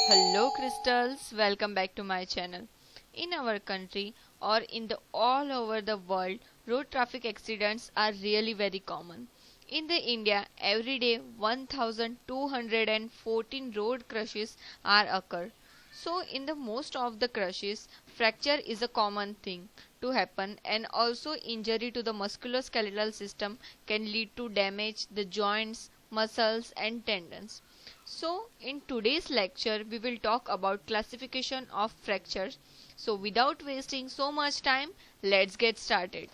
Hello crystals, welcome back to my channel. In our country or in the all over the world, road traffic accidents are really very common. In the India, every day 1214 road crashes are occur. So in the most of the crashes, fracture is a common thing to happen and also injury to the musculoskeletal system can lead to damage the joints, muscles and tendons. So, in today's lecture, we will talk about classification of fractures. So, without wasting so much time, let's get started.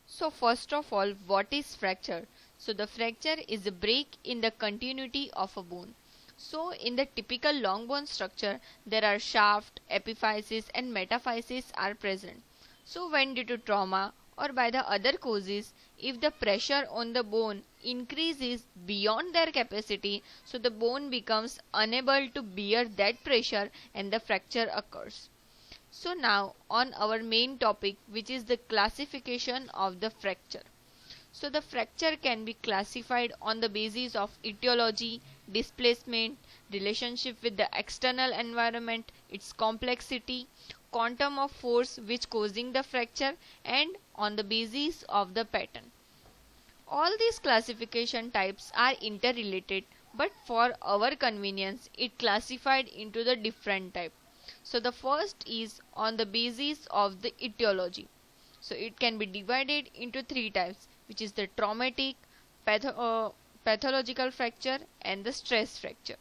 So, first of all, what is fracture? So, the fracture is a break in the continuity of a bone. So, in the typical long bone structure, there are shaft, epiphysis, and metaphysis are present. So, when due to trauma or by the other causes, if the pressure on the bone increases beyond their capacity, so the bone becomes unable to bear that pressure and the fracture occurs. So now on our main topic, which is the classification of the fracture. So the fracture can be classified on the basis of etiology, displacement, relationship with the external environment, its complexity, quantum of force which causing the fracture, and on the basis of the pattern. All these classification types are interrelated, but for our convenience it classified into the different type. So the first is on the basis of the etiology. So it can be divided into three types, which is the traumatic, pathological fracture and the stress fracture.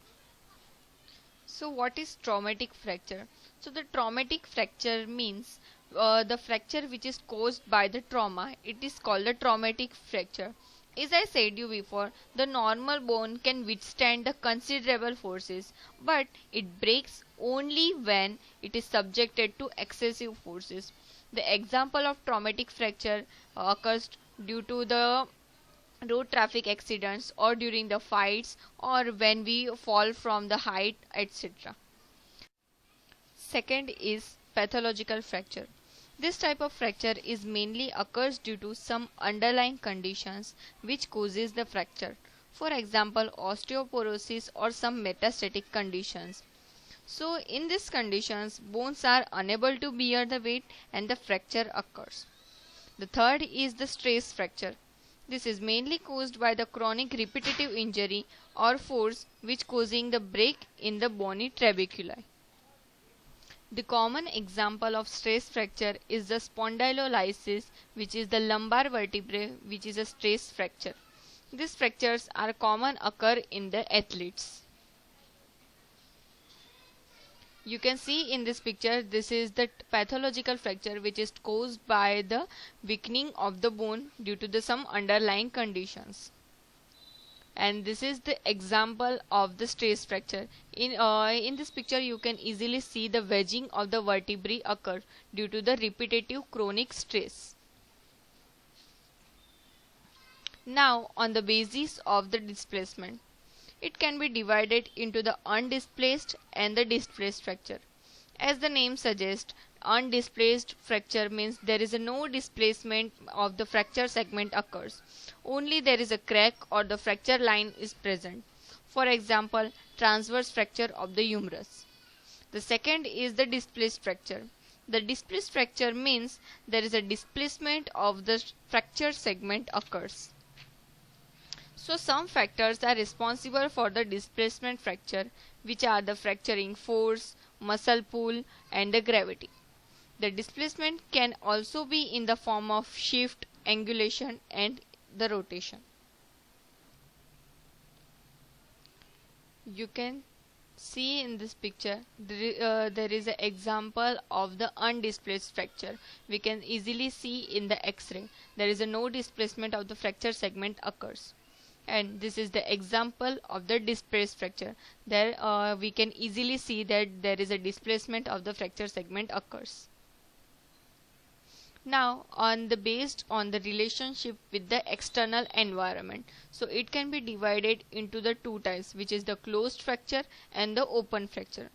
So what is traumatic fracture? So the traumatic fracture means the fracture which is caused by the trauma. It is called a traumatic fracture. As I said you before, the normal bone can withstand the considerable forces, but it breaks only when it is subjected to excessive forces. The example of traumatic fracture occurs due to the road traffic accidents or during the fights or when we fall from the height, etc. Second is pathological fracture. This type of fracture is mainly occurs due to some underlying conditions which causes the fracture. For example, osteoporosis or some metastatic conditions. So in these conditions, bones are unable to bear the weight and the fracture occurs. The third is the stress fracture. This is mainly caused by the chronic repetitive injury or force which causing the break in the bony trabeculi. The common example of stress fracture is the spondylolysis, which is the lumbar vertebrae, which is a stress fracture. These fractures are common occur in the athletes. You can see in this picture, this is the pathological fracture which is caused by the weakening of the bone due to some underlying conditions. And this is the example of the stress fracture. In this picture you can easily see the wedging of the vertebrae occur due to the repetitive chronic stress. Now on the basis of the displacement, it can be divided into the undisplaced and the displaced fracture. As the name suggests, undisplaced fracture means there is no displacement of the fracture segment occurs. Only there is a crack or the fracture line is present. For example, transverse fracture of the humerus. The second is the displaced fracture. The displaced fracture means there is a displacement of the fracture segment occurs. So some factors are responsible for the displacement fracture, which are the fracturing force, muscle pull and the gravity. The displacement can also be in the form of shift, angulation and the rotation. You can see in this picture there is an example of the undisplaced fracture. We can easily see in the X-ray there is no displacement of the fracture segment occurs. And this is the example of the displaced fracture. There we can easily see that there is a displacement of the fracture segment occurs. Now based on the relationship with the external environment, so it can be divided into the two types, which is the closed fracture and the open fracture.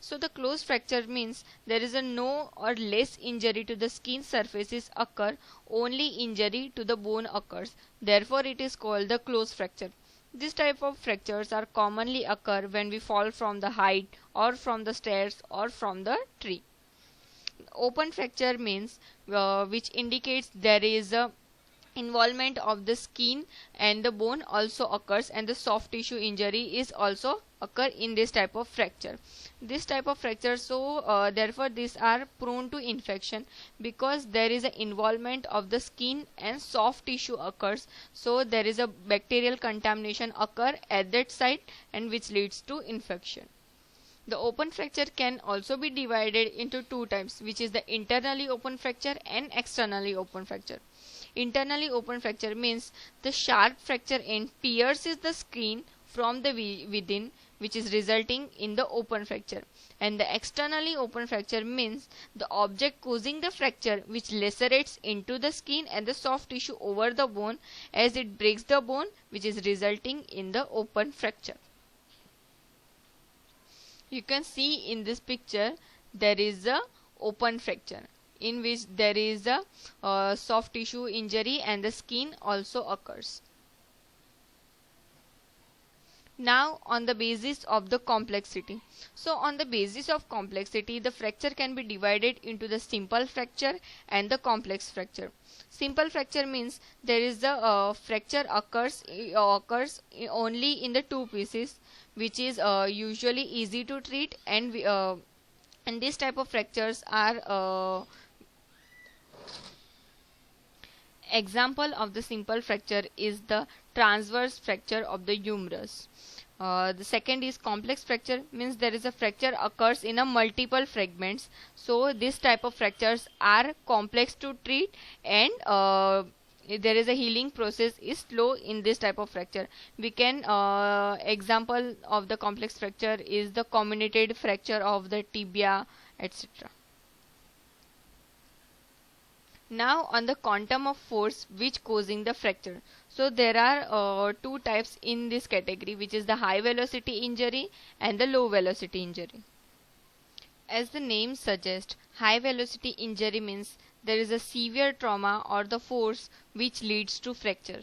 So the closed fracture means there is a no or less injury to the skin surfaces occur, only injury to the bone occurs. Therefore it is called the closed fracture. This type of fractures are commonly occur when we fall from the height or from the stairs or from the tree. Open fracture means which indicates there is a involvement of the skin and the bone also occurs, and the soft tissue injury is also occur in this type of fracture. This type of fracture, so therefore these are prone to infection because there is a involvement of the skin and soft tissue occurs, so there is a bacterial contamination occur at that site and which leads to infection. The open fracture can also be divided into two types, which is the internally open fracture and externally open fracture. Internally open fracture means the sharp fracture end pierces the skin from the within, which is resulting in the open fracture. And the externally open fracture means the object causing the fracture which lacerates into the skin and the soft tissue over the bone as it breaks the bone, which is resulting in the open fracture. You can see in this picture there is a open fracture in which there is a soft tissue injury and the skin also occurs. Now on the basis of the complexity. So on the basis of complexity, the fracture can be divided into the simple fracture and the complex fracture. Simple fracture means there is a fracture occurs only in the two pieces, which is usually easy to treat, and this type of fractures are example of the simple fracture is the transverse fracture of the humerus. The second is complex fracture, means there is a fracture occurs in a multiple fragments. So this type of fractures are complex to treat, and there is a healing process is slow in this type of fracture. We can example of the complex fracture is the comminuted fracture of the tibia, etc. Now on the quantum of force which causing the fracture. So there are two types in this category, which is the high velocity injury and the low velocity injury. As the name suggests, high velocity injury means there is a severe trauma or the force which leads to fracture.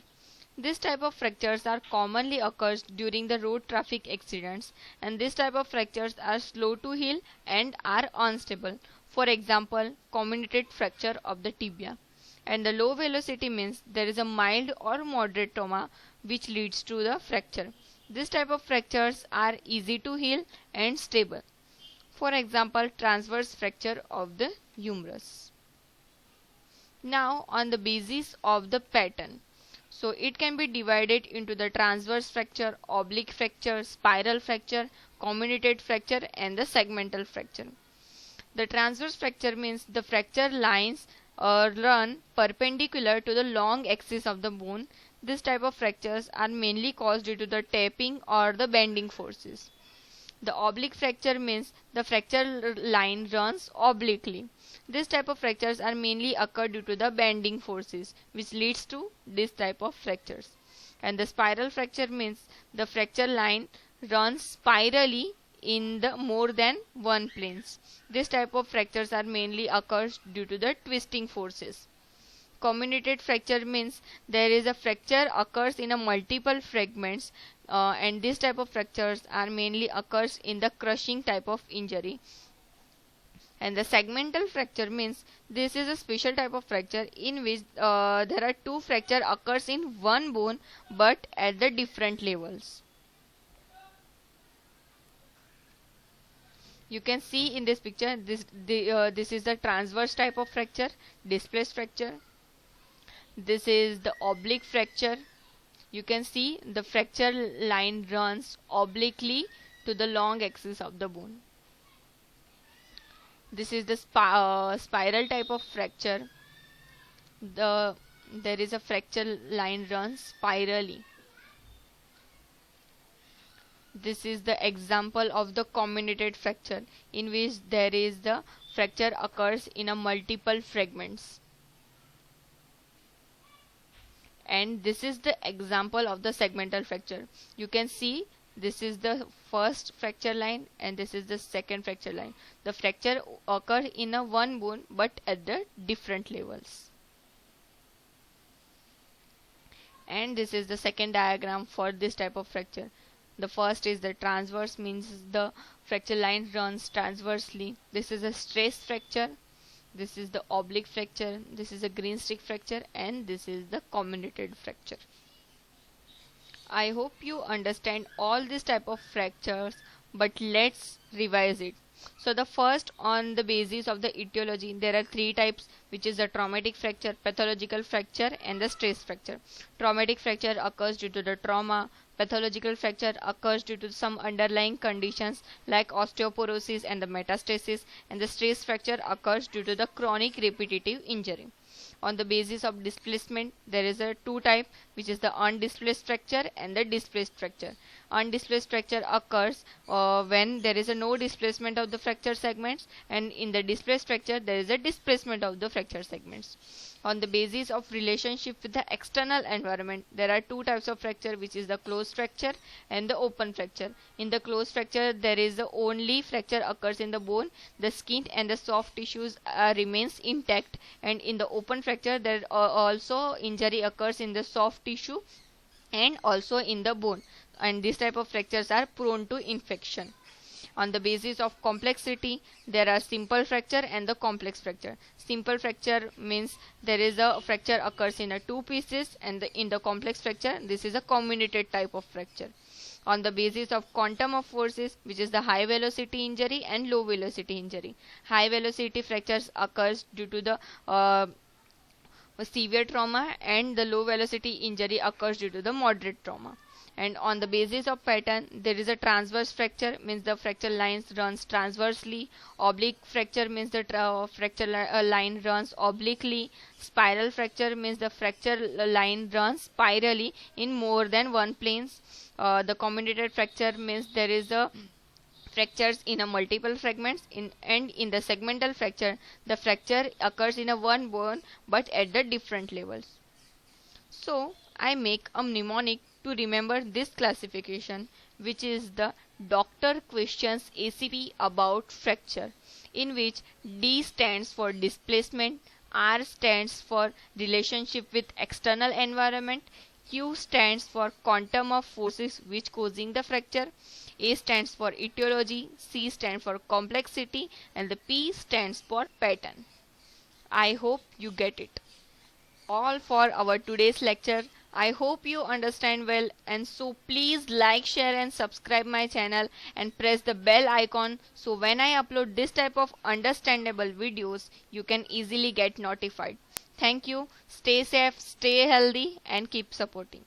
This type of fractures are commonly occurs during the road traffic accidents, and this type of fractures are slow to heal and are unstable. For example, comminuted fracture of the tibia. And the low velocity means there is a mild or moderate trauma which leads to the fracture. This type of fractures are easy to heal and stable. For example, transverse fracture of the humerus. Now on the basis of the pattern. So it can be divided into the transverse fracture, oblique fracture, spiral fracture, comminuted fracture, and the segmental fracture. The transverse fracture means the fracture lines run perpendicular to the long axis of the bone. This type of fractures are mainly caused due to the tapping or the bending forces. The oblique fracture means the fracture line runs obliquely. This type of fractures are mainly occur due to the bending forces, which leads to this type of fractures. And the spiral fracture means the fracture line runs spirally in the more than one planes. This type of fractures are mainly occurs due to the twisting forces. Comminuted fracture means there is a fracture occurs in a multiple fragments, and this type of fractures are mainly occurs in the crushing type of injury. And the segmental fracture means this is a special type of fracture in which there are two fracture occurs in one bone but at the different levels. You can see in this picture this is the transverse type of fracture, displaced fracture. This is the oblique fracture. You can see the fracture line runs obliquely to the long axis of the bone. This is the spiral type of fracture. There is a fracture line runs spirally. This is the example of the comminuted fracture in which there is the fracture occurs in a multiple fragments. And this is the example of the segmental fracture. You can see This is the first fracture line and this is the second fracture line. The fracture occur in a one bone but at the different levels. And this is the second diagram for this type of fracture. The first is the transverse, means the fracture line runs transversely. This is a stress fracture. This is the oblique fracture. This is a green stick fracture, and this is the comminuted fracture. I hope you understand all these type of fractures, but let's revise it. So the first, on the basis of the etiology, there are three types, which is the traumatic fracture, pathological fracture, and the stress fracture. Traumatic fracture occurs due to the trauma. Pathological fracture occurs due to some underlying conditions like osteoporosis and the metastasis, and the stress fracture occurs due to the chronic repetitive injury. On the basis of displacement, there is a two type, which is the undisplaced fracture and the displaced fracture. Undisplaced fracture occurs when there is a no displacement of the fracture segments, and in the displaced fracture there is a displacement of the fracture segments. On the basis of relationship with the external environment, there are two types of fracture, which is the closed fracture and the open fracture. In the closed fracture, there is the only fracture occurs in the bone, the skin and the soft tissues remains intact, and in the open fracture there also injury occurs in the soft tissue and also in the bone, and this type of fractures are prone to infection. On the basis of complexity, there are simple fracture and the complex fracture. Simple fracture means there is a fracture occurs in a two pieces, and in the complex fracture this is a comminuted type of fracture. On the basis of quantum of forces, which is the high velocity injury and low velocity injury. High velocity fractures occurs due to the severe trauma, and the low velocity injury occurs due to the moderate trauma. And on the basis of pattern, there is a transverse fracture, means the fracture lines runs transversely. Oblique fracture means the fracture line runs obliquely. Spiral fracture means the fracture line runs spirally in more than one planes. The comminuted fracture means there is a fractures in a multiple fragments, and in the segmental fracture the fracture occurs in a one bone but at the different levels. So I make a mnemonic to remember this classification, which is the doctor questions ACP about fracture, in which D stands for displacement, R stands for relationship with external environment, Q stands for quantum of forces which causing the fracture, A stands for etiology, C stands for complexity, and the P stands for pattern. I hope you get it. All for our today's lecture. I hope you understand well, and so please like, share and subscribe my channel and press the bell icon, so when I upload this type of understandable videos you can easily get notified. Thank you. Stay safe, stay healthy and keep supporting.